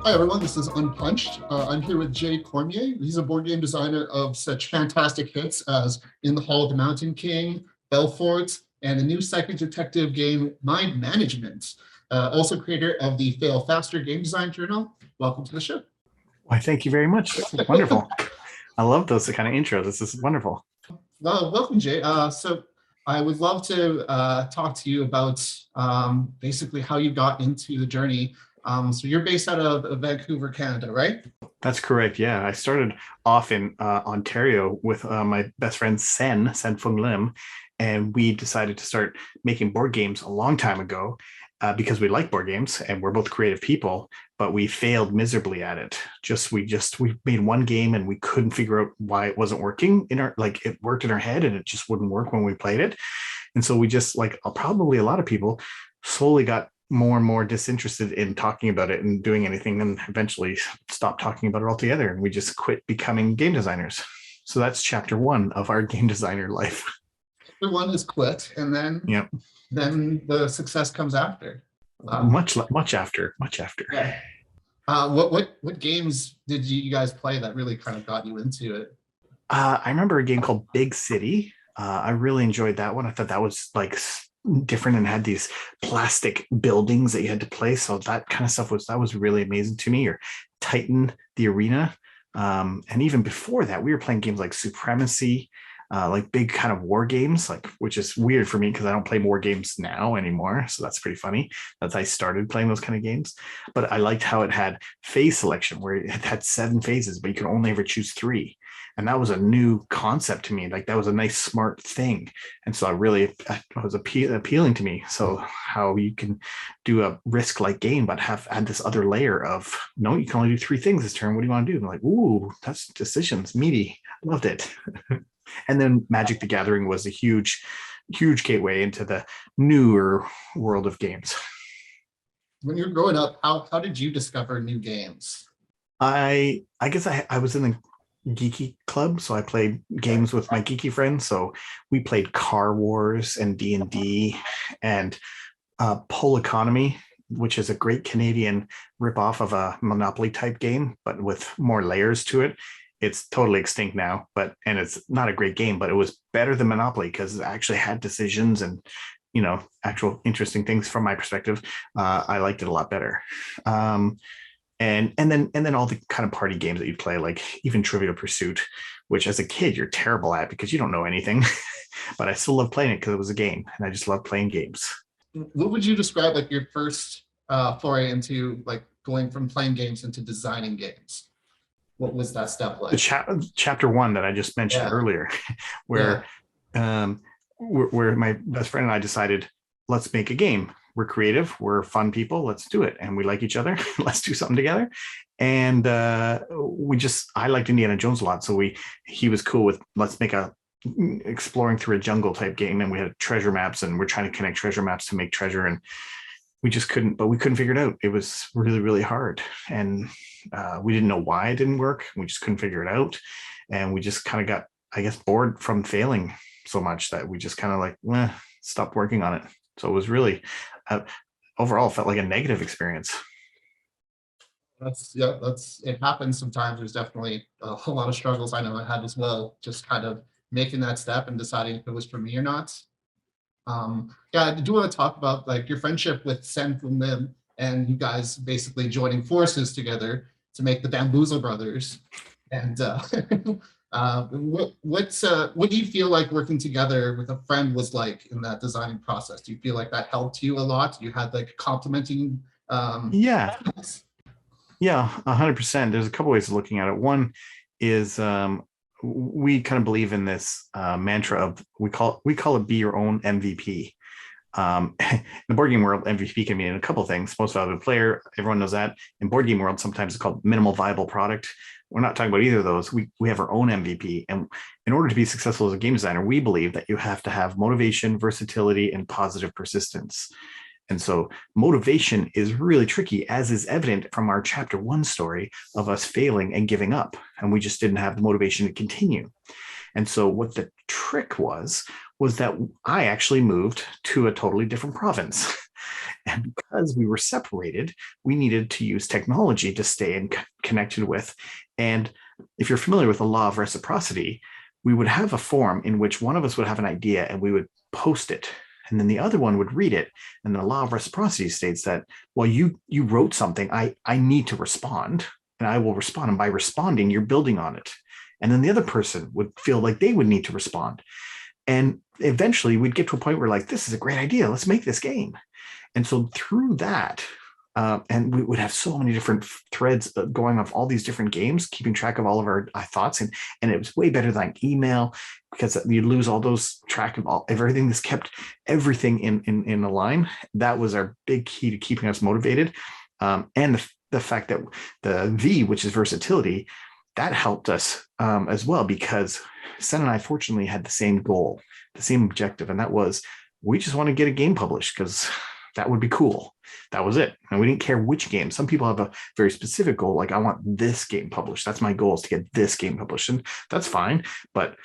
Hi everyone, this is Unpunched. I'm here with Jay Cormier. He's a board game designer of such fantastic hits as In the Hall of the Mountain King, Belfort, and the new psychic detective game Mind Management. Also creator of the Fail Faster game design journal. Welcome to the show. Why, thank you very much. This is wonderful. I love those kind of intros. This is wonderful. Well, welcome, Jay. So I would love to talk to you about basically how you got into the journey. So you're based out of Vancouver, Canada, right? That's correct. Yeah, I started off in Ontario with my best friend Sen Fung Lim, and we decided to start making board games a long time ago because we like board games and we're both creative people, but we failed miserably at it. We made one game and we couldn't figure out why it wasn't working it worked in our head and it just wouldn't work when we played it. And so we just, like probably a lot of people, slowly got more and more disinterested in talking about it and doing anything, and eventually stopped talking about it altogether. And we just quit becoming game designers. So that's chapter one of our game designer life. Chapter one is quit, and then then the success comes after. Much after. Yeah. What games did you guys play that really kind of got you into it? I remember a game called Big City. I really enjoyed that one. I thought that was like different and had these plastic buildings that you had to play. So that kind of stuff was really amazing to me. Or Titan, the Arena. And even before that, we were playing games like Supremacy, like big kind of war games, which is weird for me because I don't play war games now anymore. So that's pretty funny. That's how I started playing those kind of games. But I liked how it had phase selection where it had 7 phases, but you could only ever choose 3. And that was a new concept to me. Like that was a nice, smart thing. And so it was appealing to me. So how you can do a risk-like game, but add this other layer of, no, you can only do 3 things this turn. What do you want to do? And I'm like, ooh, that's decisions, meaty. Loved it. And then Magic the Gathering was a huge gateway into the newer world of games. When you were growing up, how did you discover new games? I guess I was in the geeky club, so I played games with my geeky friends. So we played Car Wars and D&D and Pole Economy, which is a great Canadian ripoff of a Monopoly type game, but with more layers to it. It's totally extinct now, and it's not a great game, but it was better than Monopoly because it actually had decisions and, actual interesting things from my perspective. I liked it a lot better. And then all the kind of party games that you play, like even Trivial Pursuit, which as a kid you're terrible at because you don't know anything, but I still love playing it because it was a game, and I just love playing games. What would you describe like your first foray into like going from playing games into designing games? What was that step like? Chapter 1 that I just mentioned earlier, where my best friend and I decided, let's make a game. We're creative, we're fun people, let's do it. And we like each other, let's do something together. And I liked Indiana Jones a lot. So he was cool with, let's make a exploring through a jungle type game. And we had treasure maps, and we're trying to connect treasure maps to make treasure. And we couldn't figure it out. It was really, really hard. And we didn't know why it didn't work. We just couldn't figure it out. And we just kind of got, I guess, bored from failing so much that we just kind of stopped working on it. So it was really, overall, felt like a negative experience. It happens sometimes. There's definitely a whole lot of struggles I know I had as well, just kind of making that step and deciding if it was for me or not. I do want to talk about like your friendship with Sen Fung Lim and you guys basically joining forces together to make the Bamboozle Brothers. And what do you feel like working together with a friend was like in that designing process? Do you feel like that helped you a lot? You had like complementing? Yeah, 100%. There's a couple ways of looking at it. One is we kind of believe in this mantra of we call it be your own MVP. In the board game world, MVP can mean a couple of things. Most valuable player, everyone knows that. In board game world, sometimes it's called minimal viable product. We're not talking about either of those. We have our own MVP. And in order to be successful as a game designer, we believe that you have to have motivation, versatility, and positive persistence. And so motivation is really tricky, as is evident from our chapter 1 story of us failing and giving up. And we just didn't have the motivation to continue. And so what the trick was that I actually moved to a totally different province. And because we were separated, we needed to use technology to stay connected with. And if you're familiar with the law of reciprocity, we would have a forum in which one of us would have an idea and we would post it. And then the other one would read it. And the law of reciprocity states that, well, you wrote something, I need to respond, and I will respond. And by responding, you're building on it. And then the other person would feel like they would need to respond. And eventually we'd get to a point where, like, this is a great idea. Let's make this game. And so through that, and we would have so many different threads going of all these different games, keeping track of all of our thoughts. And it was way better than email, because you'd lose all those track of everything. This kept everything in a line. That was our big key to keeping us motivated. And the fact that the V, which is versatility, that helped us as well, because Sen and I fortunately had the same goal, the same objective. And that was, we just want to get a game published because that would be cool. That was it. And we didn't care which game. Some people have a very specific goal, like, I want this game published. That's my goal, is to get this game published. And that's fine. But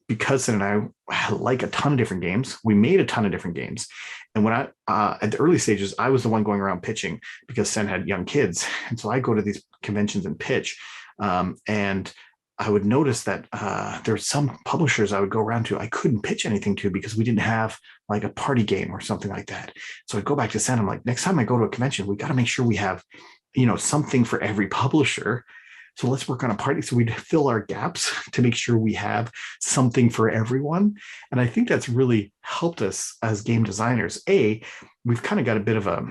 because Sen and I like a ton of different games, we made a ton of different games. And when at the early stages, I was the one going around pitching, because Sen had young kids. And so I go to these conventions and pitch. And I would notice that there were some publishers I would go around to, I couldn't pitch anything to, because we didn't have like a party game or something like that. So I'd go back to Sen. I'm like, next time I go to a convention, we got to make sure we have, something for every publisher. So let's work on a party. So we'd fill our gaps to make sure we have something for everyone. And I think that's really helped us as game designers. We've kind of got a bit of a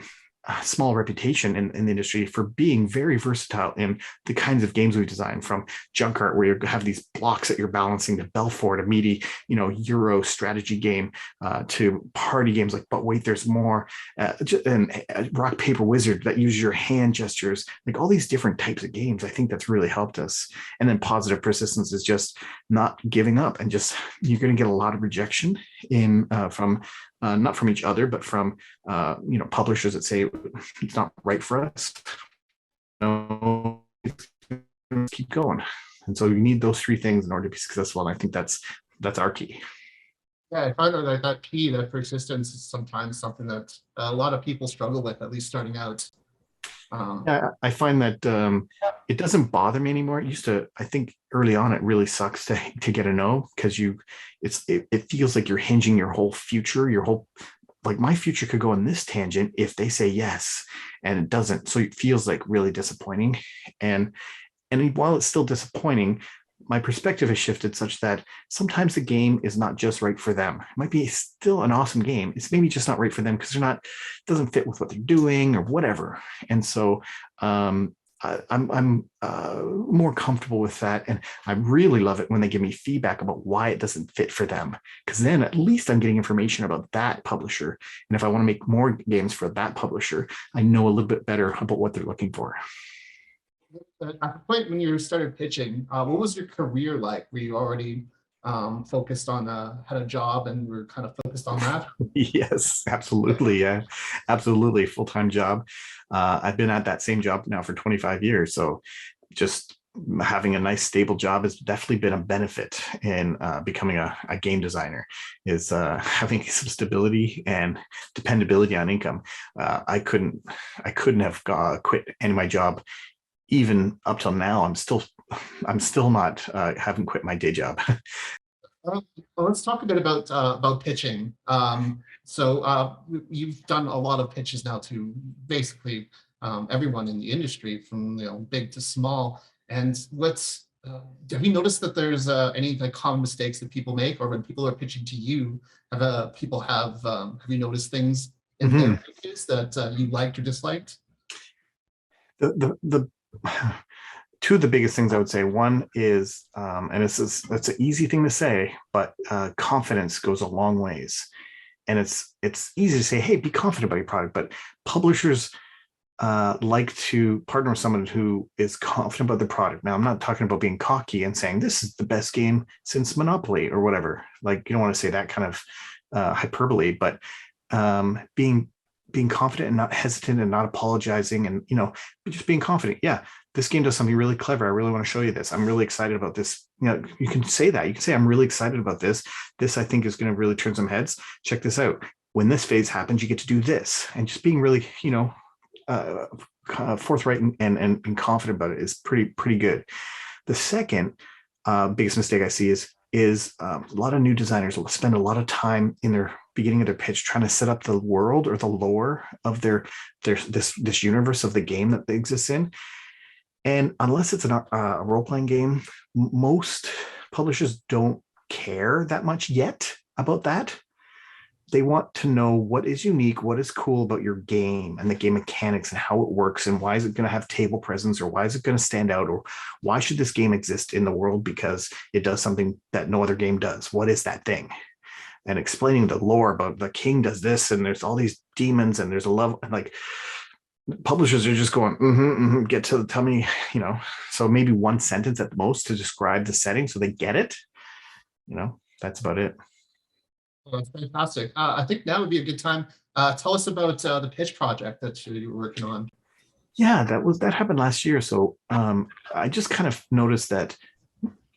small reputation in the industry for being very versatile in the kinds of games we design, from junk art, where you have these blocks that you're balancing, to Belfort, a meaty, Euro strategy game, to party games like But Wait, There's More, and Rock, Paper, Wizard that use your hand gestures, like all these different types of games. I think that's really helped us. And then positive persistence is just not giving up, and just, you're going to get a lot of rejection from not from each other, but from publishers that say it's not right for us. No, keep going. And so you need those three things in order to be successful. And I think that's our key. Yeah, I find that key, that persistence, is sometimes something that a lot of people struggle with, at least starting out. Yeah, I find that it doesn't bother me anymore. It used to. I think early on, it really sucks to get a no, because it feels like you're hinging your whole future, like, my future could go in this tangent if they say yes, and it doesn't. So it feels like really disappointing. And while it's still disappointing, my perspective has shifted such that sometimes the game is not just right for them. It might be still an awesome game. It's maybe just not right for them because it doesn't fit with what they're doing or whatever. And so I'm more comfortable with that. And I really love it when they give me feedback about why it doesn't fit for them, because then at least I'm getting information about that publisher. And if I want to make more games for that publisher, I know a little bit better about what they're looking for. At the point when you started pitching, what was your career like? Were you already focused on had a job and were kind of focused on that? Yes, absolutely. Yeah, absolutely. Full-time job. I've been at that same job now for 25 years. So just having a nice stable job has definitely been a benefit in becoming a game designer, is having some stability and dependability on income. I couldn't have quit any of my job. Even up till now, I'm still not haven't quit my day job. Well, let's talk a bit about pitching. So you've done a lot of pitches now to basically everyone in the industry, from big to small. And have you noticed that there's any common mistakes that people make, or when people are pitching to you, have you noticed things in their pitches that you liked or disliked? The two of the biggest things I would say, one is, and that's an easy thing to say, but confidence goes a long ways. And it's easy to say, hey, be confident about your product, but publishers like to partner with someone who is confident about the product. Now, I'm not talking about being cocky and saying this is the best game since Monopoly or whatever. Like, you don't want to say that kind of hyperbole, but being being confident and not hesitant and not apologizing, and just being confident. Yeah, this game does something really clever. I really want to show you this. I'm really excited about this. You can say that. You can say, I'm really excited about this. This, I think, is going to really turn some heads. Check this out. When this phase happens, you get to do this. And just being really, forthright and confident about it is pretty good. The second biggest mistake I see is a lot of new designers will spend a lot of time in their beginning of their pitch trying to set up the world or the lore of this universe of the game that they exist in. And unless it's a role-playing game, most publishers don't care that much yet about that. They want to know what is unique, what is cool about your game and the game mechanics and how it works, and why is it going to have table presence, or why is it going to stand out, or why should this game exist in the world because it does something that no other game does. What is that thing? And explaining the lore about the king does this, and there's all these demons, and there's a level, and like publishers are just going, get to tell me, so maybe one sentence at the most to describe the setting so they get it. That's about it. Oh, that's fantastic. I think now would be a good time. Tell us about the pitch project that you were working on. Yeah, that happened last year. So I just kind of noticed that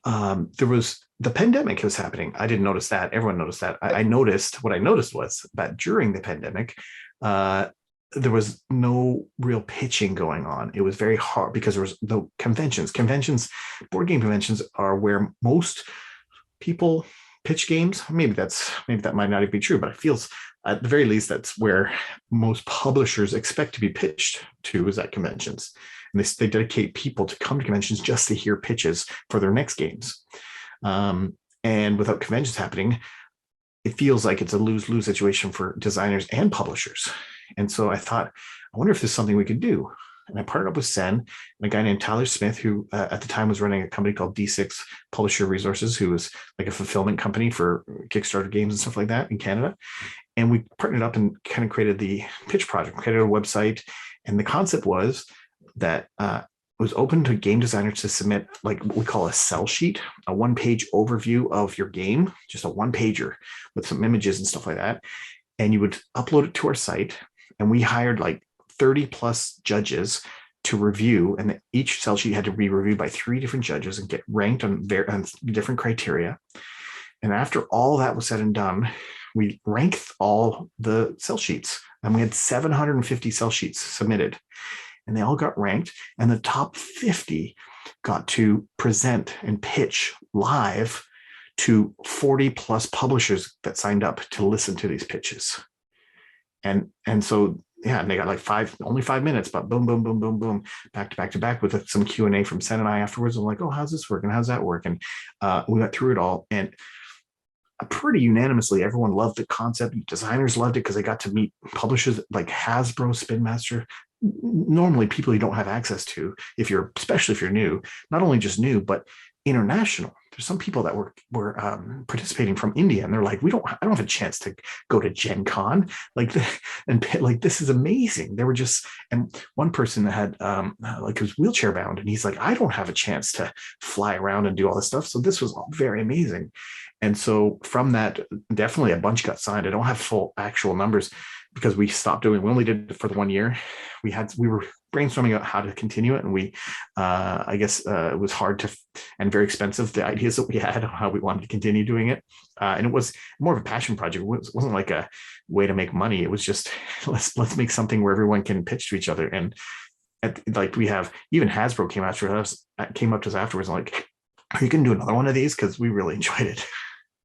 there was the pandemic was happening. I didn't notice that. Everyone noticed that. What I noticed was that during the pandemic, there was no real pitching going on. It was very hard because there was no conventions. Board game conventions are where most people pitch games. Maybe that might not even be true, but it feels at the very least that's where most publishers expect to be pitched to, is at conventions. And they dedicate people to come to conventions just to hear pitches for their next games. And without conventions happening, it feels like it's a lose-lose situation for designers and publishers. And so I thought, I wonder if there's something we could do. And I partnered up with Sen and a guy named Tyler Smith, who at the time was running a company called D6 Publisher Resources, who was like a fulfillment company for Kickstarter games and stuff like that in Canada. And we partnered up and kind of created the pitch project, created a website. And the concept was that it was open to game designers to submit like what we call a sell sheet, a one-page overview of your game, just a one-pager with some images and stuff like that. And you would upload it to our site. And we hired like 30 plus judges to review, and each sell sheet had to be reviewed by 3 different judges and get ranked on different criteria. And after all that was said and done, we ranked all the sell sheets, and we had 750 sell sheets submitted, and they all got ranked, and the top 50 got to present and pitch live to 40 plus publishers that signed up to listen to these pitches. And so yeah, and they got like only 5 minutes, but boom, boom, boom, boom, boom, back to back with some Q&A from Sen and I afterwards. I'm like, oh, how's this working? How's that working? We went through it all, and pretty unanimously, everyone loved the concept. Designers loved it because they got to meet publishers like Hasbro, Spin Master, normally people you don't have access to especially if you're new, not only just new, but international. There's some people that were participating from India, and they're like, I don't have a chance to go to Gen Con, this is amazing. They were just, and one person had like was wheelchair bound, and he's like, I don't have a chance to fly around and do all this stuff. So this was all very amazing. And so from that, definitely a bunch got signed. I don't have full actual numbers because we only did it for the 1 year. We were brainstorming out how to continue it, and we I guess it was hard and very expensive, the ideas that we had on how we wanted to continue doing it, and it was more of a passion project. It wasn't like a way to make money. It was just let's make something where everyone can pitch to each other. And we have, even Hasbro came up to us afterwards and like, are you gonna do another one of these, because we really enjoyed it.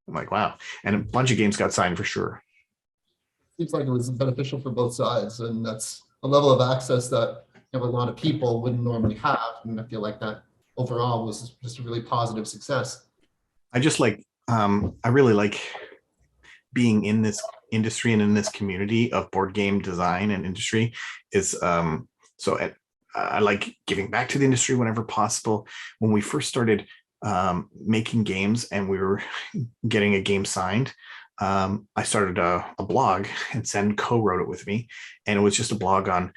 I'm like, wow. And a bunch of games got signed for sure. Seems like it was beneficial for both sides, and that's a level of access that a lot of people wouldn't normally have. And I feel like that overall was just a really positive success. I really like being in this industry and in this community of board game design and industry. I like giving back to the industry whenever possible. When we first started making games and we were getting a game signed, I started a blog, and Sen co-wrote it with me, and it was just a blog on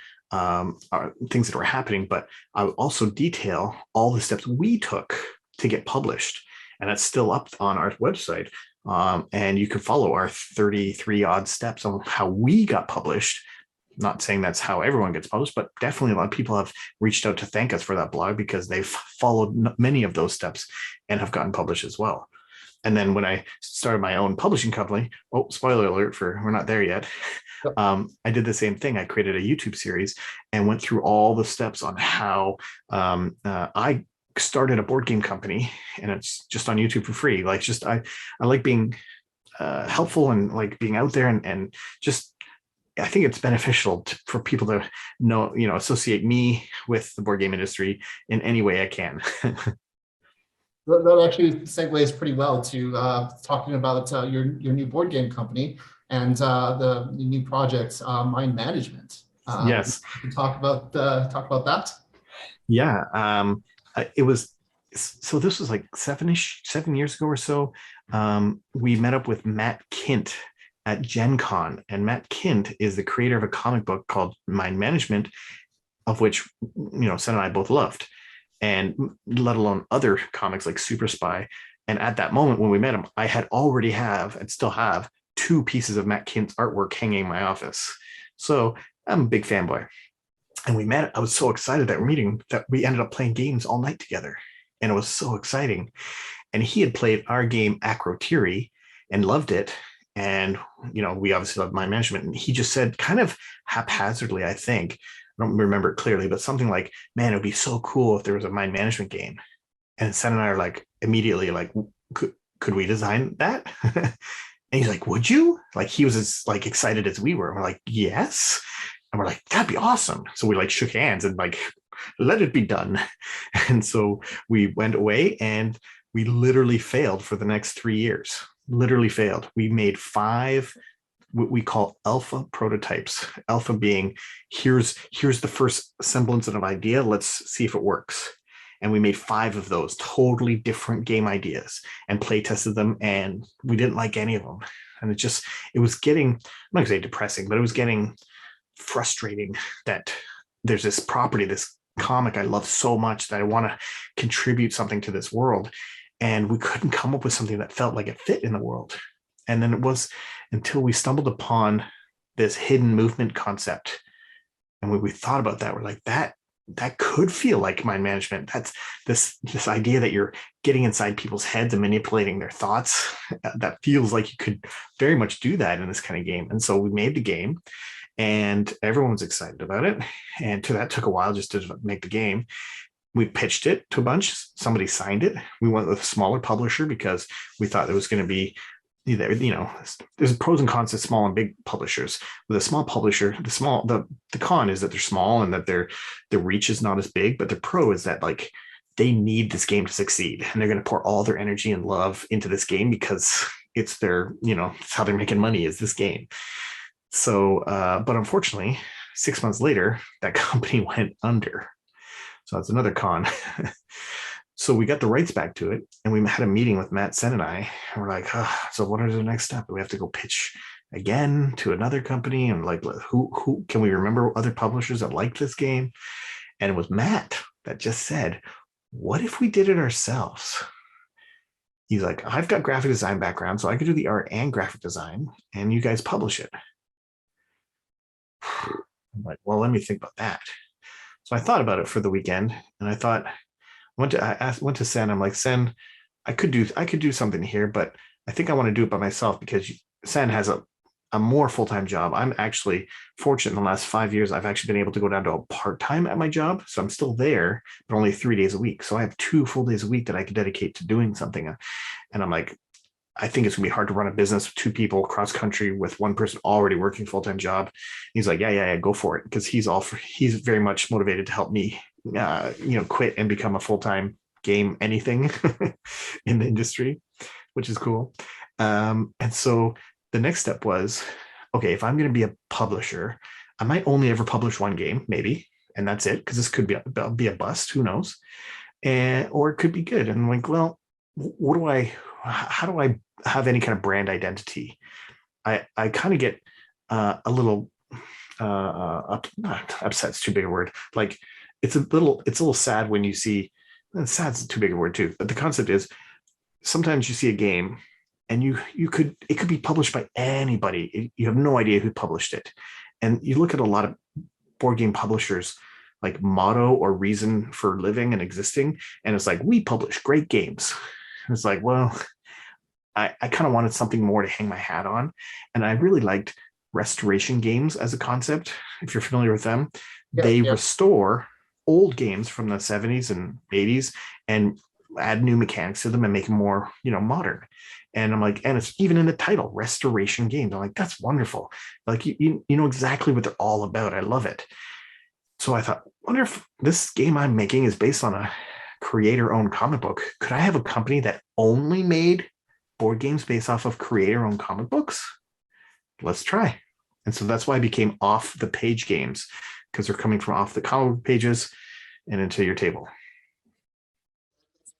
things that were happening, but I would also detail all the steps we took to get published, and that's still up on our website. And you can follow our 33 odd steps on how we got published Not saying that's how everyone gets published, but definitely a lot of people have reached out to thank us for that blog because they've followed many of those steps and have gotten published as well. And then when I started my own publishing company, oh, spoiler alert for we're not there yet. I did the same thing. I created a YouTube series and went through all the steps on how I started a board game company, and it's just on YouTube for free. Like, just I like being helpful and like being out there, and just I think it's beneficial for people to know, associate me with the board game industry in any way I can. That actually segues pretty well to talking about your new board game company and the new project, Mind Management. Yes. You can talk about that. Yeah. It was, so this was like 7 years ago or so. We met up with Matt Kint at Gen Con, and Matt Kint is the creator of a comic book called Mind Management, of which, Sen and I both loved, and let alone other comics like Super Spy. And at that moment when we met him, I had already and still have 2 pieces of Matt Kint's artwork hanging in my office. So I'm a big fanboy. And we met. I was so excited that we're meeting that we ended up playing games all night together. And it was so exciting. And he had played our game Acro Theory and loved it. And, we obviously loved Mind Management. And he just said, kind of haphazardly, I think, I don't remember it clearly, but something like, man, it would be so cool if there was a mind management game. And Sen and I are like, immediately like, could we design that? And he's like, would you? Like, he was as like excited as we were. And we're like, yes. And we're like, that'd be awesome. So we like shook hands and like, let it be done. And so we went away and we literally failed for the next 3 years. Literally failed. We made 5 what we call alpha prototypes. Alpha being, here's the first semblance of an idea. Let's see if it works. And we made 5 of those totally different game ideas and play tested them. And we didn't like any of them. And it was getting, I'm not gonna say depressing, but it was getting frustrating that there's this property, this comic I love so much that I want to contribute something to this world. And we couldn't come up with something that felt like it fit in the world. And then it was until we stumbled upon this hidden movement concept. And when we thought about that, we're like, that could feel like mind management. That's this idea that you're getting inside people's heads and manipulating their thoughts. That feels like you could very much do that in this kind of game. And so we made the game and everyone was excited about it. And that took a while just to make the game. We pitched it to a bunch. Somebody signed it. We went with a smaller publisher because we thought there was going to be either, there's pros and cons to small and big publishers. With a small publisher, the con is that they're small and that their reach is not as big, but the pro is that like they need this game to succeed and they're going to pour all their energy and love into this game because it's their, it's how they're making money is this game. So, but unfortunately, 6 months later, that company went under. So that's another con. So we got the rights back to it and we had a meeting with Matt, Sen, and I, and we're like, so what are the next steps? We have to go pitch again to another company and like, who can we remember other publishers that liked this game? And it was Matt that just said, what if we did it ourselves? He's like, I've got graphic design background, so I could do the art and graphic design and you guys publish it. I'm like, well, let me think about that. So I thought about it for the weekend and I thought, went to Sen. I'm like, Sen, I could do something here, but I think I want to do it by myself because Sen has a more full-time job. I'm actually fortunate in the last 5 years. I've actually been able to go down to a part-time at my job. So I'm still there, but only 3 days a week. So I have 2 full days a week that I could dedicate to doing something. And I'm like, I think it's gonna be hard to run a business with 2 people cross country with one person already working full-time job. He's like, yeah, go for it. Because he's very much motivated to help me, quit and become a full-time game anything in the industry, which is cool. And so the next step was, okay, if I'm going to be a publisher, I might only ever publish 1 game, maybe, and that's it, because this could be a bust, who knows, or it could be good. And I'm like, well, how do I have any kind of brand identity? I kind of get a little upset's too big a word. Like it's a little sad when you see, sad's too big a word too, but the concept is sometimes you see a game and it could be published by anybody. You have no idea who published it. And you look at a lot of board game publishers like motto or reason for living and existing, and it's like, we publish great games. And it's like, well, I kind of wanted something more to hang my hat on. And I really liked restoration games as a concept. If you're familiar with them, Yeah, they yeah. restore old games from the 70s and 80s and add new mechanics to them and make them more, modern. And I'm like, and it's even in the title, restoration games. I'm like, that's wonderful. Like you know exactly what they're all about. I love it. So I thought, wonder if this game I'm making is based on a creator-owned comic book. Could I have a company that only made board games based off of creator-owned comic books? Let's try. And so that's why I became Off the Page Games, because they're coming from off the comic book pages and into your table.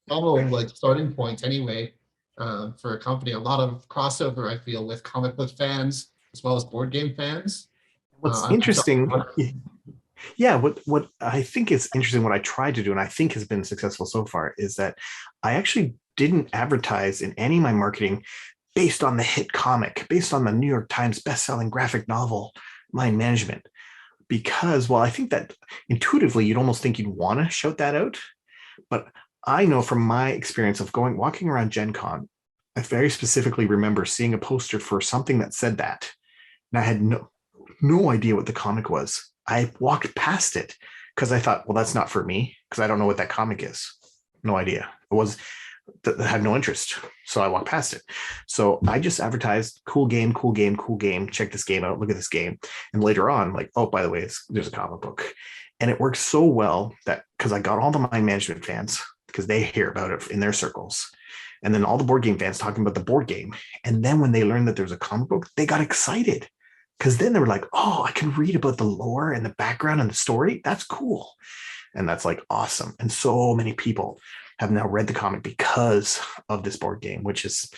Almost like starting point anyway, for a company. A lot of crossover, I feel, with comic book fans as well as board game fans. What's I'm interesting, yeah, what I think is interesting, what I tried to do, and I think has been successful so far, is that I actually didn't advertise in any of my marketing based on the hit comic, based on the New York Times best-selling graphic novel, Mind Management. Because, well, I think that intuitively you'd almost think you'd want to shout that out. But I know from my experience of walking around Gen Con, I very specifically remember seeing a poster for something that said that. And I had no idea what the comic was. I walked past it because I thought, well, that's not for me, because I don't know what that comic is. No idea. It was that had no interest. So I walked past it. So I just advertised, cool game, cool game, cool game. Check this game out. Look at this game. And later on, like, oh, by the way, there's a comic book. And it works so well that because I got all the Mind Management fans, because they hear about it in their circles. And then all the board game fans talking about the board game. And then when they learned that there's a comic book, they got excited. Because then they were like, oh, I can read about the lore and the background and the story. That's cool. And that's like awesome. And so many people have now read the comic because of this board game, which is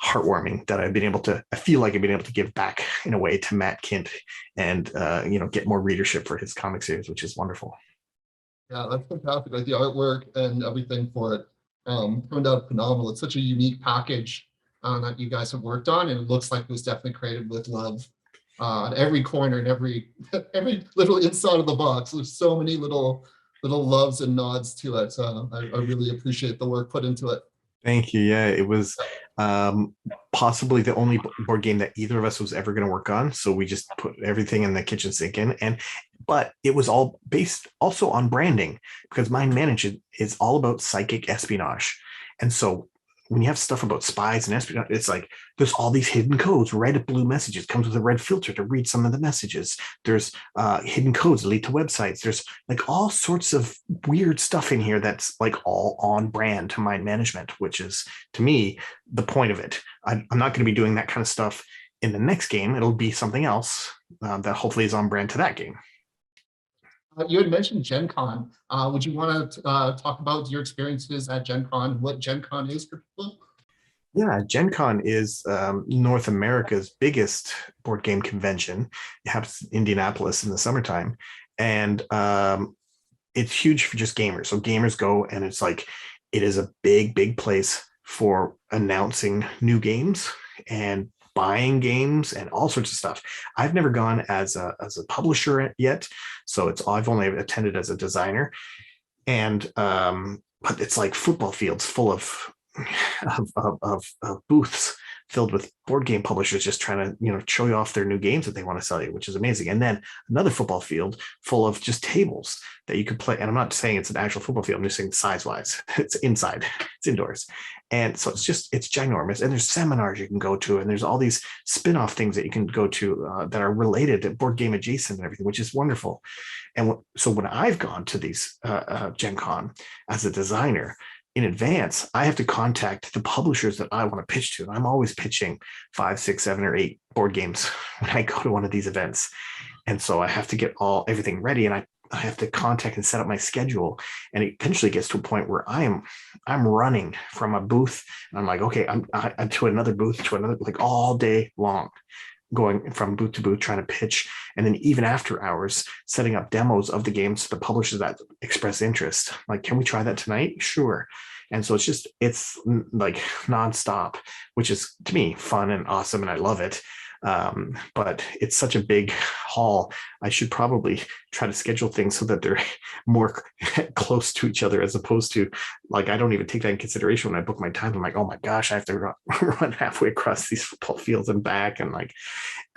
heartwarming that I feel like I've been able to give back in a way to Matt Kint and, get more readership for his comic series, which is wonderful. Yeah, that's fantastic. Like the artwork and everything for it turned out phenomenal. It's such a unique package that you guys have worked on, and it looks like it was definitely created with love. At every corner and every little inside of the box, there's so many little loves and nods to it. I really appreciate the work put into it. Thank you. Yeah, it was possibly the only board game that either of us was ever going to work on. So we just put everything in the kitchen sink in. But it was all based also on branding, because Mind Management is all about psychic espionage. And so when you have stuff about spies and espionage, it's like there's all these hidden codes. Red blue messages comes with a red filter to read some of the messages. There's hidden codes that lead to websites. There's like all sorts of weird stuff in here that's like all on brand to Mind Management, which is, to me, the point of it. I'm not going to be doing that kind of stuff in the next game. It'll be something else that hopefully is on brand to that game. You had mentioned Gen Con. Would you want to talk about your experiences at Gen Con, what Gen Con is for people? Yeah, Gen Con is North America's biggest board game convention. It happens in Indianapolis in the summertime. And it's huge for just gamers. So gamers go, and it's like, it is a big, big place for announcing new games and buying games and all sorts of stuff. I've never gone as a publisher yet, so I've only attended as a designer, and but it's like football fields full of booths filled with board game publishers just trying to show you off their new games that they want to sell you, which is amazing. And then another football field full of just tables that you could play. And I'm not saying it's an actual football field, I'm just saying size wise, it's inside, it's indoors. And so it's ginormous. And there's seminars you can go to, and there's all these spin-off things that you can go to that are related to board game adjacent and everything, which is wonderful. And so when I've gone to these Gen Con as a designer, in advance, I have to contact the publishers that I want to pitch to. I'm always pitching 5, 6, 7, or 8 board games when I go to one of these events. And so I have to get everything ready, and I have to contact and set up my schedule. And it eventually gets to a point where I'm running from a booth, and I'm like, okay, I'm to another booth, to another, like all day long, going from booth to booth, trying to pitch. And then even after hours, setting up demos of the games to the publishers that express interest. Like, can we try that tonight? Sure. And so it's like nonstop, which is, to me, fun and awesome, and I love it. But it's such a big haul. I should probably try to schedule things so that they're more close to each other, as opposed to, like, I don't even take that in consideration when I book my time. I'm like, oh my gosh, I have to run halfway across these football fields and back, and like,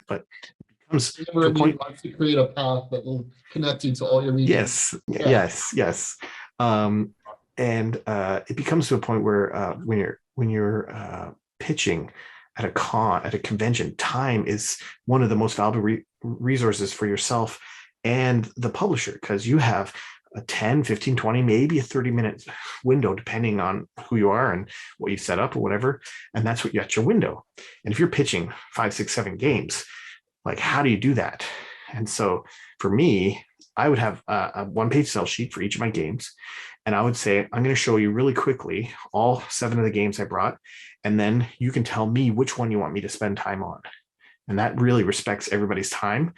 but it comes to a point. Wants to create a path that will connect you to all your meetings. Yes, yes. Um, and it becomes to a point where when you're pitching at a convention, time is one of the most valuable resources for yourself and the publisher, because you have a 10, 15, 20, maybe a 30-minute window, depending on who you are and what you set up or whatever. And that's what you got your window. And if you're pitching 5, 6, 7 games, like, how do you do that? And so for me, I would have a one-page sell sheet for each of my games. And I would say, I'm going to show you really quickly all 7 of the games I brought. And then you can tell me which one you want me to spend time on. And that really respects everybody's time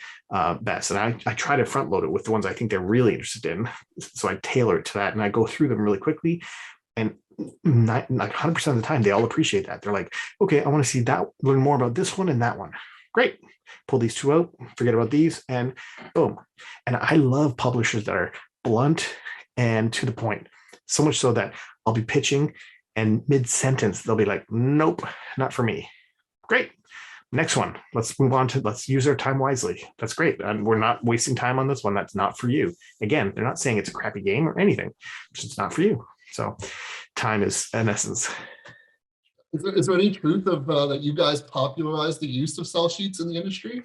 best. And I try to front load it with the ones I think they're really interested in. So I tailor it to that, and I go through them really quickly. And like 100% of the time, they all appreciate that. They're like, okay, I want to see that, learn more about this one and that one. Great. Pull these 2 out, forget about these, and boom. And I love publishers that are blunt and to the point, so much so that I'll be pitching and mid-sentence, they'll be like, nope, not for me. Great. Next one. Let's move on to, let's use our time wisely. That's great. And we're not wasting time on this one. That's not for you. Again, they're not saying it's a crappy game or anything. It's not for you. So time is an essence. Is there any truth of that you guys popularized the use of sell sheets in the industry?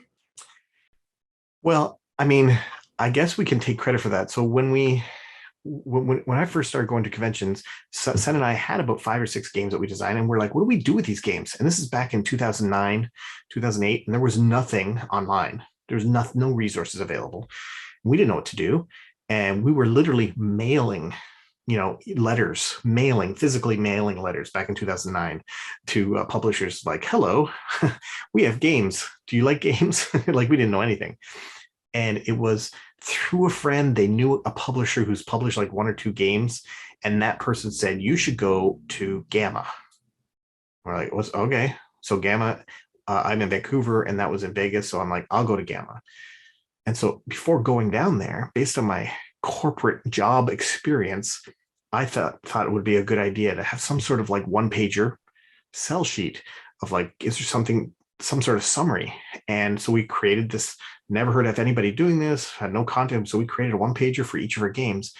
Well, I mean, I guess we can take credit for that. So when I first started going to conventions, Sen and I had about 5 or 6 games that we designed, and we're like, what do we do with these games? And this is back in 2009, 2008, and there was nothing online. There was no resources available. We didn't know what to do. And we were literally mailing, letters, physically mailing letters back in 2009 to publishers like, hello, we have games. Do you like games? Like, we didn't know anything. And it was through a friend. They knew a publisher who's published like 1 or 2 games. And that person said, you should go to Gamma. We're like, what's okay. So Gamma, I'm in Vancouver and that was in Vegas. So I'm like, I'll go to Gamma. And so before going down there, based on my corporate job experience, I thought it would be a good idea to have some sort of like 1-pager sell sheet of like, is there some sort of summary? And so we created this, never heard of anybody doing this, had no content. So we created a 1-pager for each of our games.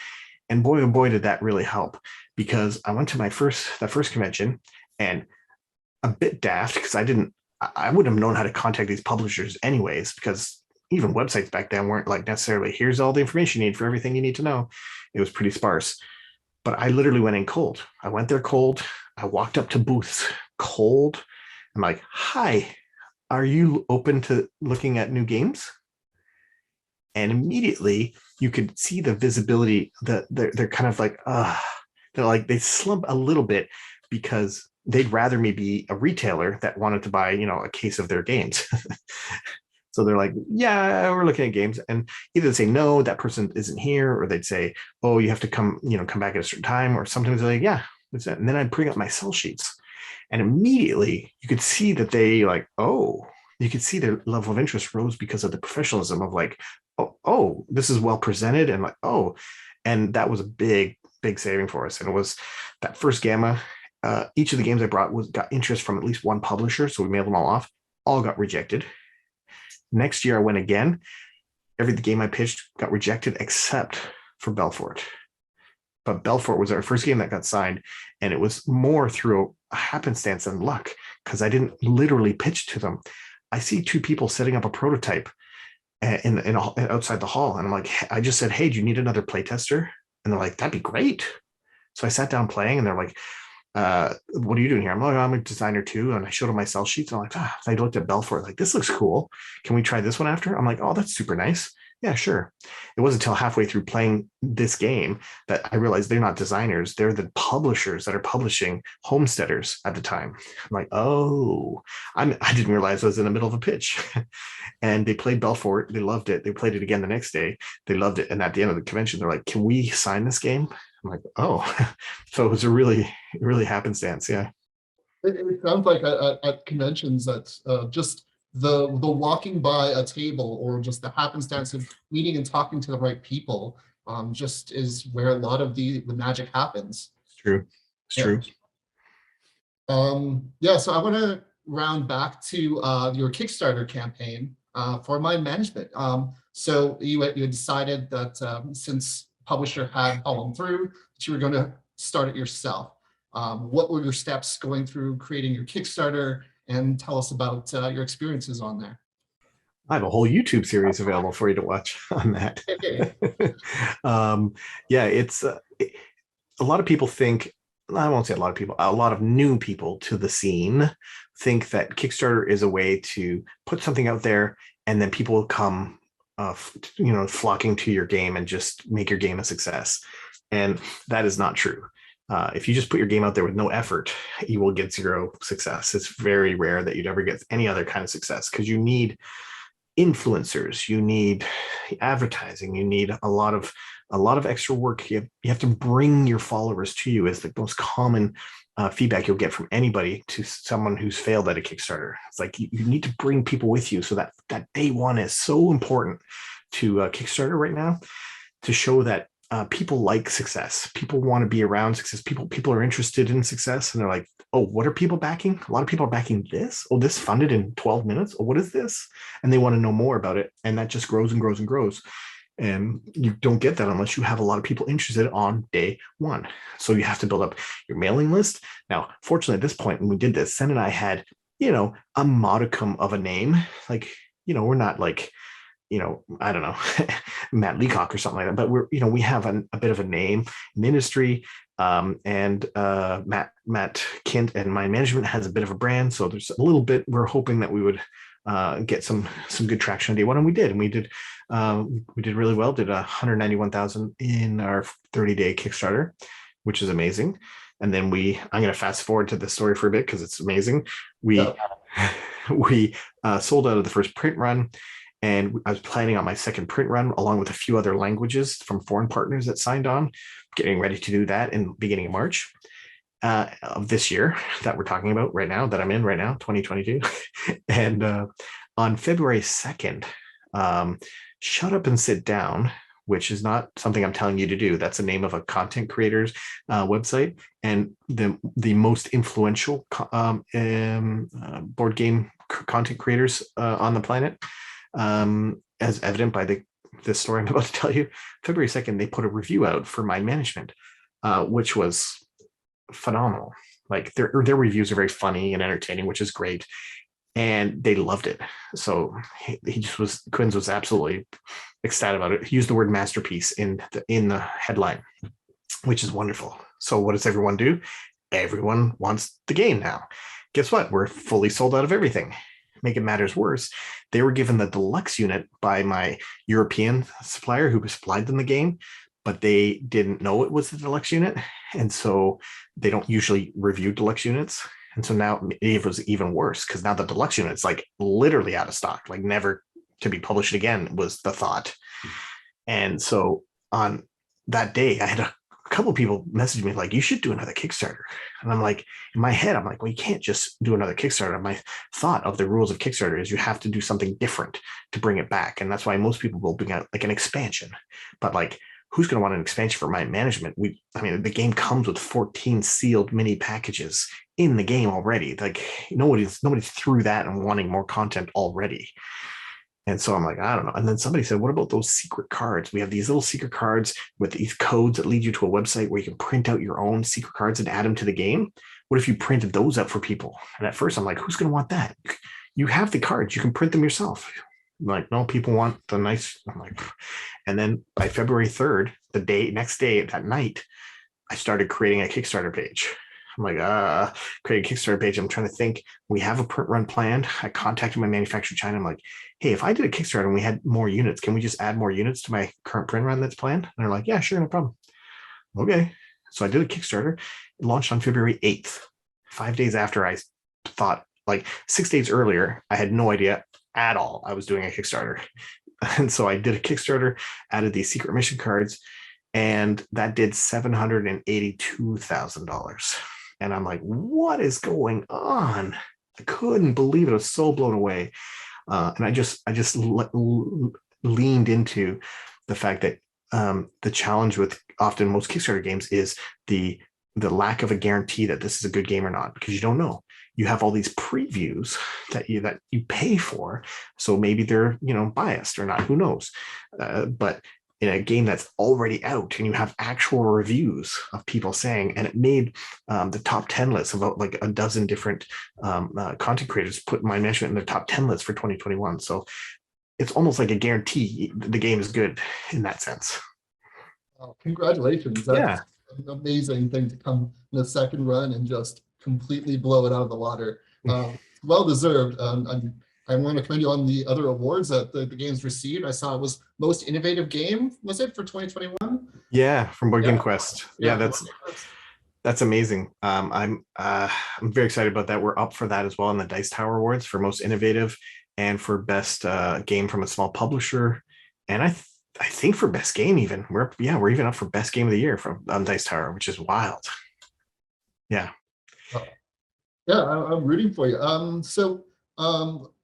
And boy, oh boy, did that really help, because I went to that first convention, and a bit daft, because I wouldn't have known how to contact these publishers anyways, because even websites back then weren't like necessarily, here's all the information you need for everything you need to know. It was pretty sparse. But I literally went in cold. I went there cold. I walked up to booths cold. I'm like, hi, are you open to looking at new games? And immediately you could see the visibility that they're kind of like, they're like, they slump a little bit, because they'd rather me be a retailer that wanted to buy, a case of their games. So they're like, yeah, we're looking at games. And either they say, no, that person isn't here, or they'd say, oh, you have to come back at a certain time. Or sometimes they're like, yeah, that's it. And then I'd bring up my sell sheets. And immediately you could see that they like, you could see their level of interest rose because of the professionalism of like, oh, this is well presented. And like, and that was a big, big saving for us. And it was that first Gamma. Each of the games I brought got interest from at least 1 publisher. So we mailed them all off, all got rejected. Next year I went again. Every game I pitched got rejected except for Belfort. But Belfort was our first game that got signed, and it was more through a happenstance than luck, because I didn't literally pitch to them. I see 2 people setting up a prototype outside the hall, and I'm like, I just said, hey, do you need another playtester? And they're like, that'd be great. So I sat down playing, and they're like, what are you doing here? I'm like, I'm a designer too. And I showed them my sell sheets. And I'm like, I looked at Belfort, like, this looks cool. Can we try this one after? I'm like, oh, that's super nice. Yeah, sure. It wasn't until halfway through playing this game that I realized they're not designers. They're the publishers that are publishing Homesteaders at the time. I'm like, I didn't realize I was in the middle of a pitch. And they played Belfort. They loved it. They played it again the next day. They loved it. And at the end of the convention, they're like, can we sign this game? I'm like, so it was a really, really happenstance. Yeah. It sounds like at conventions that's just the walking by a table or just the happenstance of meeting and talking to the right people just is where a lot of the magic happens. It's true. It's Yeah. true. Yeah, so I want to round back to your Kickstarter campaign for my management. So you had decided that since publisher had fallen through, that you were going to start it yourself. What were your steps going through creating your Kickstarter, and tell us about your experiences on there. I have a whole YouTube series available for you to watch on that. Yeah, it's a lot of people think, I won't say a lot of people, a lot of new people to the scene think that Kickstarter is a way to put something out there and then people will come, flocking to your game and just make your game a success. And that is not true. If you just put your game out there with no effort, you will get zero success. It's very rare that you'd ever get any other kind of success because you need influencers, you need advertising, you need a lot of extra work. You have to bring your followers to you is the most common feedback you'll get from anybody to someone who's failed at a Kickstarter. It's like you need to bring people with you. So that day one is so important to Kickstarter right now, to show that people like success. People want to be around success. People are interested in success, and they're like, oh, what are people backing? A lot of people are backing this. Oh, this funded in 12 minutes. Oh, what is this? And they want to know more about it. And that just grows and grows and grows. And you don't get that unless you have a lot of people interested on day one. So you have to build up your mailing list. Now, fortunately, at this point, when we did this, Sen and I had, a modicum of a name. Like, we're not like, I don't know, Matt Leacock or something like that, but we have a bit of a name in the industry. And Matt Kint and my management has a bit of a brand. So there's a little bit, we're hoping that we would get some good traction on day one. And we did really well, did 191,000 in our 30-day Kickstarter, which is amazing. And then I'm going to fast forward to the story for a bit because it's amazing. We sold out of the first print run. And I was planning on my second print run along with a few other languages from foreign partners that signed on, getting ready to do that in the beginning of March of this year that we're talking about right now, that I'm in right now, 2022. And on February 2nd, Shut Up and Sit Down, which is not something I'm telling you to do. That's the name of a content creator's website. And the most influential board game content creators on the planet, as evident by the story I'm about to tell you. February 2nd, they put a review out for my management, which was phenomenal. Like their reviews are very funny and entertaining, which is great. And they loved it. So Quinns was absolutely ecstatic about it. He used the word masterpiece in the headline, which is wonderful. So what does everyone do? Everyone wants the game now. Guess what? We're fully sold out of everything. Make it matters worse, they were given the deluxe unit by my European supplier who supplied them the game, but they didn't know it was the deluxe unit. And so they don't usually review deluxe units. And so now it was even worse because now the deluxe unit's like literally out of stock, like never to be published again was the thought. And so on that day, I had a couple of people messaged me like, you should do another Kickstarter. And I'm like, in my head, I'm like, well, you can't just do another Kickstarter. My thought of the rules of Kickstarter is you have to do something different to bring it back. And that's why most people will bring out like an expansion. But like, who's going to want an expansion for my management? The game comes with 14 sealed mini packages in the game already. Like nobody's through that and wanting more content already. And so I'm like, I don't know. And then somebody said, what about those secret cards? We have these little secret cards with these codes that lead you to a website where you can print out your own secret cards and add them to the game. What if you printed those out for people? And at first I'm like, who's going to want that? You have the cards. You can print them yourself. I'm like, no, people want the nice. I'm like, and then by February 3rd, next day, that night, I started creating a Kickstarter page. I'm like, create a Kickstarter page. I'm trying to think. We have a print run planned. I contacted my manufacturer in China. I'm like, hey, if I did a Kickstarter and we had more units, can we just add more units to my current print run that's planned? And they're like, yeah, sure, no problem. Okay. So I did a Kickstarter. It launched on February 8th, 5 days after I thought, like 6 days earlier, I had no idea at all I was doing a Kickstarter. And so I did a Kickstarter, added these secret mission cards, and that did $782,000. And I'm like, what is going on? I couldn't believe it. I was so blown away. And I just leaned into the fact that the challenge with often most Kickstarter games is the lack of a guarantee that this is a good game or not, because you don't know. You have all these previews that you pay for, so maybe they're biased or not. Who knows? But in a game that's already out and you have actual reviews of people saying, and it made the top 10 lists, about like a dozen different content creators put my management in their top 10 list for 2021. So it's almost like a guarantee the game is good in that sense. Oh, congratulations. Yeah. That's an amazing thing to come in a second run and just completely blow it out of the water. Well deserved. I want to commend you on the other awards that the game's received. I saw it was most innovative game, was it, for 2021? Yeah, from Board Game Yeah. Quest. Yeah, that's amazing. I'm very excited about that. We're up for that as well in the Dice Tower Awards for most innovative and for best game from a small publisher. And I think for best game even. We're even up for best game of the year from Dice Tower, which is wild. Yeah. Yeah, I'm rooting for you.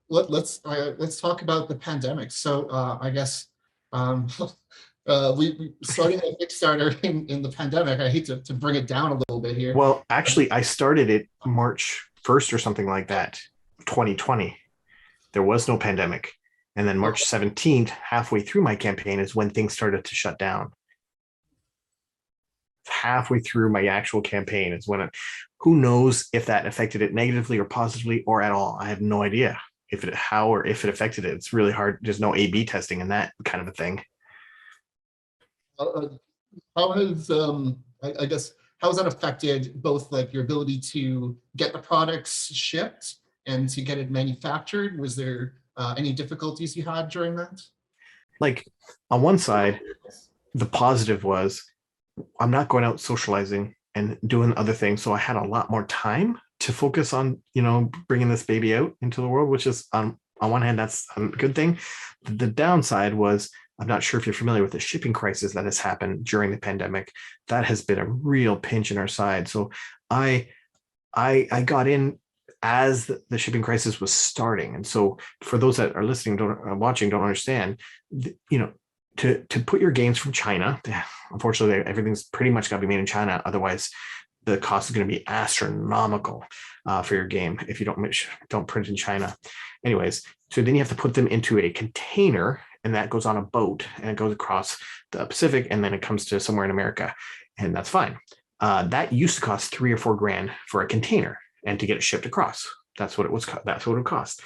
Let's talk about the pandemic. So I guess we starting a Kickstarter in the pandemic. I hate to bring it down a little bit here. Well, actually, I started it March 1st or something like that, 2020. There was no pandemic. And then March 17th, halfway through my campaign, is when things started to shut down. Halfway through my actual campaign is when who knows if that affected it negatively or positively or at all. I have no idea how or if it affected it. It's really hard. There's no A/B testing in that kind of a thing. How has I guess how has that affected both like your ability to get the products shipped and to get it manufactured? Was there any difficulties you had during that? Like on one side, the positive was I'm not going out socializing and doing other things, so I had a lot more time to focus on bringing this baby out into the world, which is on one hand that's a good thing. The downside was, I'm not sure if you're familiar with the shipping crisis that has happened during the pandemic. That has been a real pinch in our side. So I got in as the shipping crisis was starting. And so for those that are listening, watching, don't understand, to put your games from China, unfortunately, everything's pretty much got to be made in China. Otherwise, the cost is going to be astronomical for your game if you don't print in China. Anyways, so then you have to put them into a container, and that goes on a boat, and it goes across the Pacific, and then it comes to somewhere in America, and that's fine. That used to cost $3 or $4 grand for a container, and to get it shipped across. That's what it was. That's what it cost.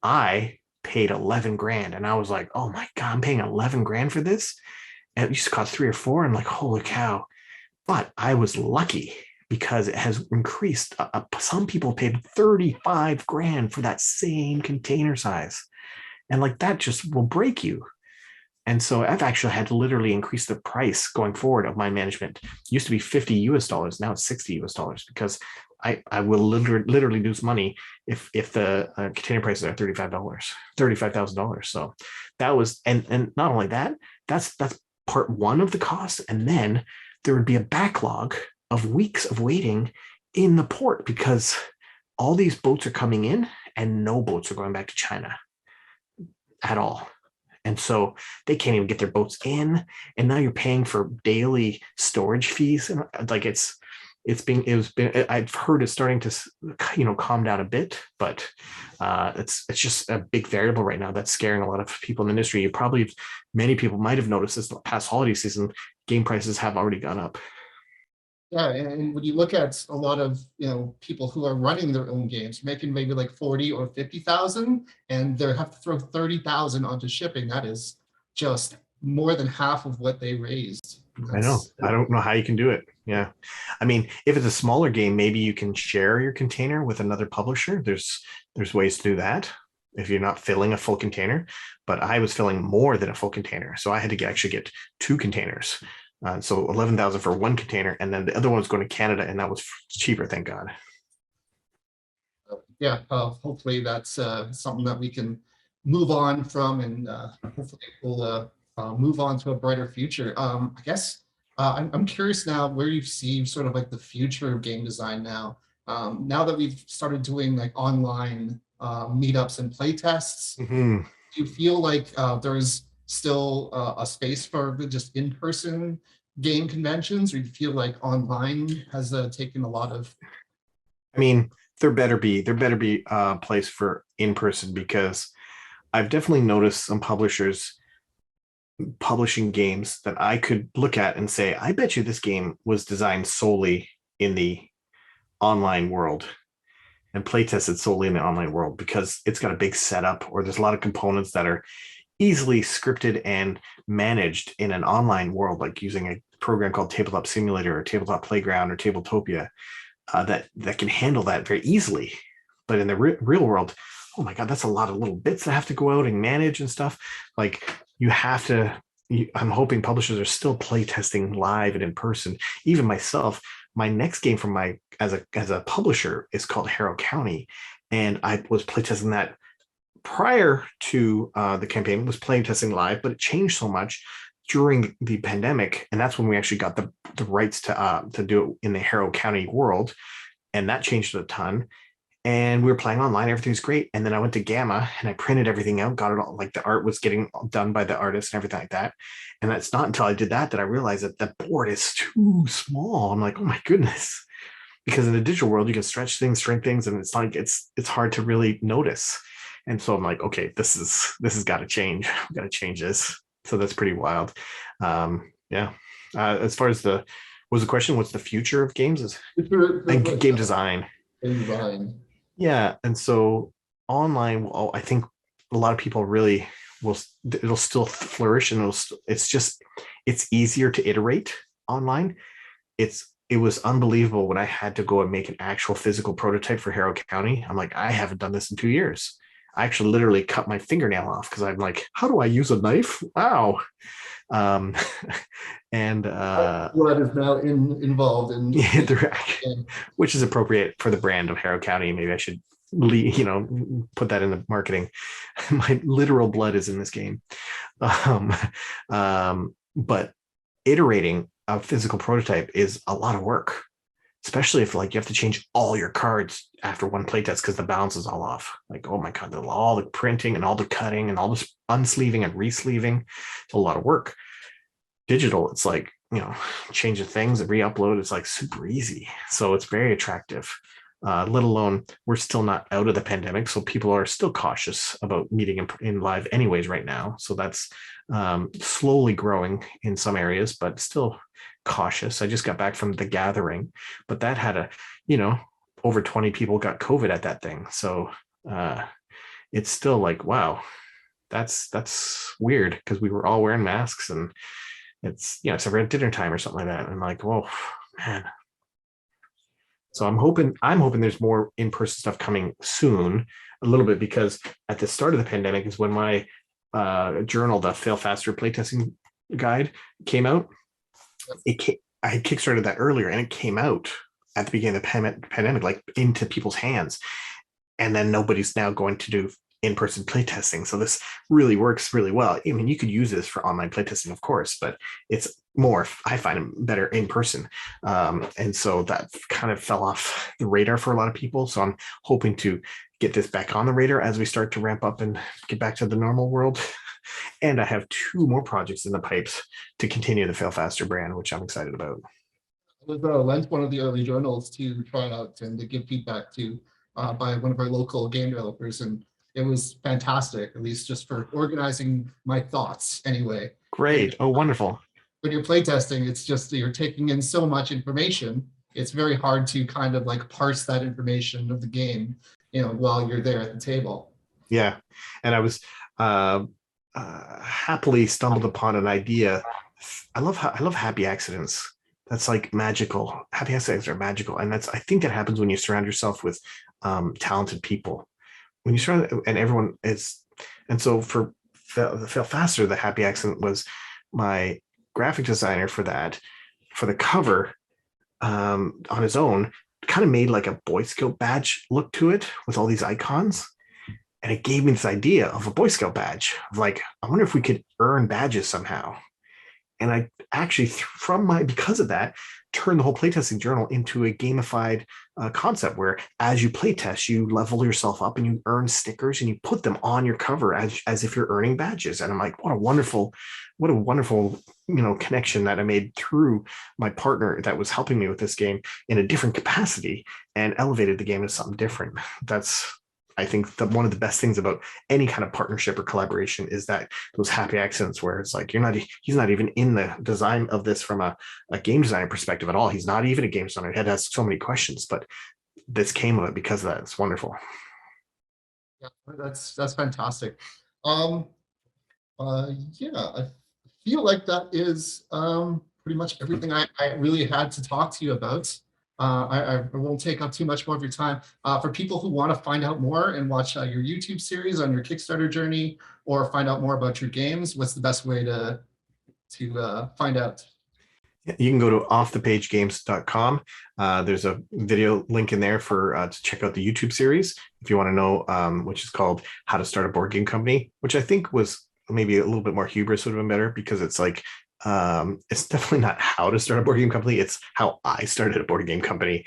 I paid 11 grand, and I was like, oh my God, I'm paying 11 grand for this. And it used to cost 3 or 4. I'm like, holy cow. But I was lucky because it has increased. Some people paid 35 grand for that same container size. And like that just will break you. And so I've actually had to literally increase the price going forward of my management. It used to be $50 US, now it's $60 US, because I will literally lose money if the container prices are $35,000. So that was, and not only that, that's part one of the cost. And then there would be a backlog of weeks of waiting in the port because all these boats are coming in and no boats are going back to China at all. And so they can't even get their boats in. And now you're paying for daily storage fees. And like I've heard it's starting to, calm down a bit, but it's just a big variable right now that's scaring a lot of people in the industry. Many people might have noticed this past holiday season, game prices have already gone up. Yeah, and when you look at a lot of people who are running their own games, making maybe like 40 or 50,000, and they have to throw 30,000 onto shipping, that is just more than half of what they raised. I know. I don't know how you can do it. Yeah. I mean, if it's a smaller game, maybe you can share your container with another publisher. There's ways to do that if you're not filling a full container, but I was filling more than a full container. So I had to actually get 2 containers. So 11,000 for one container, and then the other one was going to Canada, and that was cheaper, thank God. Yeah, hopefully that's something that we can move on from, and hopefully we'll move on to a brighter future. I guess I'm curious now where you see sort of like the future of game design now. Now that we've started doing like online meetups and play tests. Mhm. Do you feel like there's still a space for the just in-person game conventions, or do you feel like online has taken a lot of? I mean, there better be a place for in person, because I've definitely noticed some publishers publishing games that I could look at and say, I bet you this game was designed solely in the online world and play tested solely in the online world, because it's got a big setup, or there's a lot of components that are easily scripted and managed in an online world, like using a program called Tabletop Simulator or Tabletop Playground or Tabletopia, that can handle that very easily. But in the real world, oh my god, that's a lot of little bits that have to go out and manage and stuff. Like you have to. I'm hoping publishers are still play testing live and in person. Even myself, my next game from my as a publisher is called Harrow County, and I was playtesting that prior to the campaign, was playing testing live, but it changed so much during the pandemic, and that's when we actually got the rights to do it in the Harrow County world, and that changed a ton. And we were playing online, everything's great. And then I went to Gamma and I printed everything out, got it all, like the art was getting done by the artist and everything like that. And that's not until I did that I realized that the board is too small. I'm like, oh my goodness. Because in the digital world, you can stretch things, shrink things, and it's like it's hard to really notice. And so I'm like, okay, this has got to change. We've got to change this. So that's pretty wild. Yeah. As far as what was the question, what's the future of games is and game design. Design. Yeah, and so online, well, I think a lot of people really will. It'll still flourish, and it's easier to iterate online. It was unbelievable when I had to go and make an actual physical prototype for Harrow County. I'm like, I haven't done this in 2 years. I actually literally cut my fingernail off because I'm like, how do I use a knife? Wow. Um, and What is now involved in which is appropriate for the brand of Harrow County. Maybe I should put that in the marketing. My literal blood is in this game. But iterating a physical prototype is a lot of work, especially if like you have to change all your cards after one playtest because the balance is all off. Like, oh my god, all the printing and all the cutting and all this unsleeving and resleeving. It's a lot of work. Digital, it's like, change the things and re-upload. It's like super easy. So it's very attractive. Let alone we're still not out of the pandemic, so people are still cautious about meeting in live anyways right now. So that's slowly growing in some areas, but still cautious. I just got back from the gathering, but that had over 20 people got COVID at that thing. So it's still like, wow, that's weird, because we were all wearing masks, and it's except for at dinner time or something like that. And I'm like, whoa, man. So I'm hoping there's more in-person stuff coming soon, a little bit, because at the start of the pandemic is when my journal, the Fail Faster Playtesting Guide, came out. I had kickstarted that earlier, and it came out at the beginning of the pandemic, like into people's hands, and then nobody's now going to do in-person playtesting. So this really works really well. I mean, you could use this for online playtesting, of course, but it's more, I find it better in person. And so that kind of fell off the radar for a lot of people. So I'm hoping to get this back on the radar as we start to ramp up and get back to the normal world. And I have 2 more projects in the pipes to continue the Fail Faster brand, which I'm excited about. I lent one of the early journals to try out and to give feedback to by one of our local game developers, and it was fantastic, at least just for organizing my thoughts anyway. Great. Oh, wonderful. When you're playtesting, it's just you're taking in so much information. It's very hard to kind of like parse that information of the game, while you're there at the table. Yeah. And I was happily stumbled upon an idea. I love happy accidents. That's like magical. Happy accidents are magical. And I think that happens when you surround yourself with talented people. When you surround, and everyone is, and so for the Fail Faster, the happy accident was my graphic designer for the cover on his own, kind of made like a Boy Scout badge look to it with all these icons. And it gave me this idea of a Boy Scout badge of like, I wonder if we could earn badges somehow. And I actually, because of that, turned the whole playtesting journal into a gamified concept where as you playtest, you level yourself up and you earn stickers and you put them on your cover as if you're earning badges. And I'm like, what a wonderful, connection that I made through my partner that was helping me with this game in a different capacity and elevated the game to something different. That's, I think, one of the best things about any kind of partnership or collaboration is that those happy accidents where it's like he's not even in the design of this from a game designer perspective at all. He's not even a game designer. He had to ask so many questions, but this came of it because of that. It's wonderful. Yeah, that's fantastic. Yeah, I feel like that is pretty much everything I really had to talk to you about. I won't take up too much more of your time. For people who want to find out more and watch your YouTube series on your Kickstarter journey, or find out more about your games, what's the best way to find out? You can go to offthepagegames.com. There's a video link in there for to check out the YouTube series if you want to know, which is called How to Start a Board Game Company, which I think was maybe a little bit more hubris would have been better, because it's like it's definitely not how to start a board game company. It's how I started a board game company,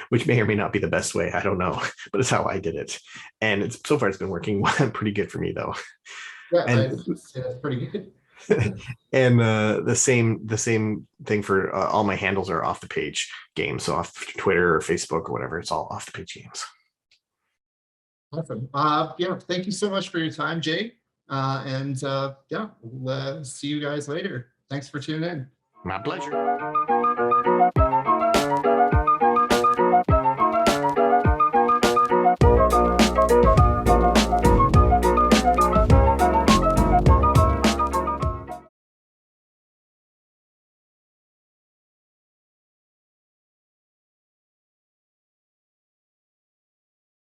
which may or may not be the best way. I don't know, but it's how I did it. And so far it's been working pretty good for me though. Yeah, And that's pretty good. and the same thing for all my handles are Off the Page Games. So off Twitter or Facebook or whatever, it's all Off the Page Games. Awesome. Yeah, thank you so much for your time, Jay. And yeah, we'll see you guys later. Thanks for tuning in. My pleasure.